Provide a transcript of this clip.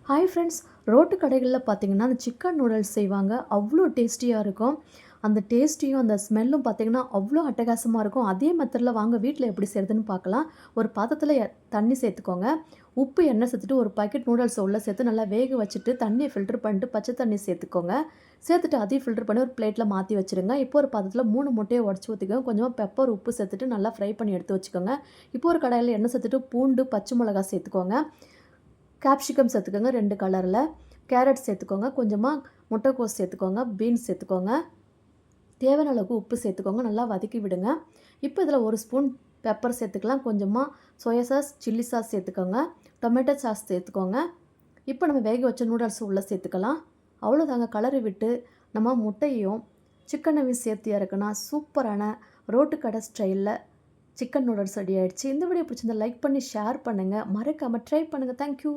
Hi friends, road கடைகள்ல பார்த்தீங்கன்னா, அந்த சிக்கன் நூடுல்ஸ் செய்வாங்க. அவ்ளோ டேஸ்டியா இருக்கும். அந்த டேஸ்ட்டியும், அந்த ஸ்மெல்லும் பார்த்தீங்கன்னா, அவ்ளோ அட்டகாசமா இருக்கும். அதே மெத்தட்ல வாங்க வீட்ல எப்படி செய்றதுன்னு பார்க்கலாம். ஒரு பாத்திரத்தில தண்ணி சேர்த்துக்கோங்க. உப்பு, எண்ணெய் சேர்த்துட்டு ஒரு பாக்கெட் நூடுல்ஸ உள்ள சேர்த்து நல்லா வேக வச்சுட்டு, தண்ணிய ஃபில்டர் பண்ணிட்டு பச்சை தண்ணி சேர்த்துக்கோங்க. சேர்த்துட்டு அதையும் ஃபில்டர் பண்ணி ஒரு பிளேட்ல மாத்தி வச்சுருங்க. இப்போ ஒரு பாத்திரத்தில 3 முட்டைய உடைச்சு ஊத்திக்கோங்க. கொஞ்சமா பெப்பர், உப்பு சேர்த்துட்டு நல்லா ஃப்ரை பண்ணி எடுத்து வச்சுக்கோங்க. இப்போ ஒரு கடாயில எண்ணெய் சேர்த்துட்டு பூண்டு, பச்சை மிளகாய் சேர்த்துக்கோங்க. கேப்சிகம் சேர்த்துக்கோங்க 2 கலரில். கேரட் சேர்த்துக்கோங்க. கொஞ்சமா முட்டைக்கோஸ் சேர்த்துக்கோங்க. பீன்ஸ் சேர்த்துக்கோங்க. தேவையான அளவுக்கு உப்பு சேர்த்துக்கோங்க. நல்லா வதக்கி விடுங்க. இப்போ இதில் 1 ஸ்பூன் பெப்பர் சேர்த்துக்கலாம். கொஞ்சமா சோயா சாஸ், சில்லி சாஸ் சேர்த்துக்கோங்க. டொமேட்டோ சாஸ் சேர்த்துக்கோங்க. இப்போ நம்ம வேக வச்ச நூடுல்ஸ் உள்ளே சேர்த்துக்கலாம். அவ்வளோதாங்க. கலரி விட்டு நம்ம முட்டையும் சிக்கனையும் சேர்த்து இறக்குனா சூப்பரான ரோட்டு கடை ஸ்டைலில் சிக்கன் நூடுல்ஸ் ரெடி ஆயிடுச்சு. இந்த வீடியோ பிடிச்சிருந்தா லைக் பண்ணி ஷேர் பண்ணுங்கள். மறக்காமல் ட்ரை பண்ணுங்கள். தேங்க்யூ.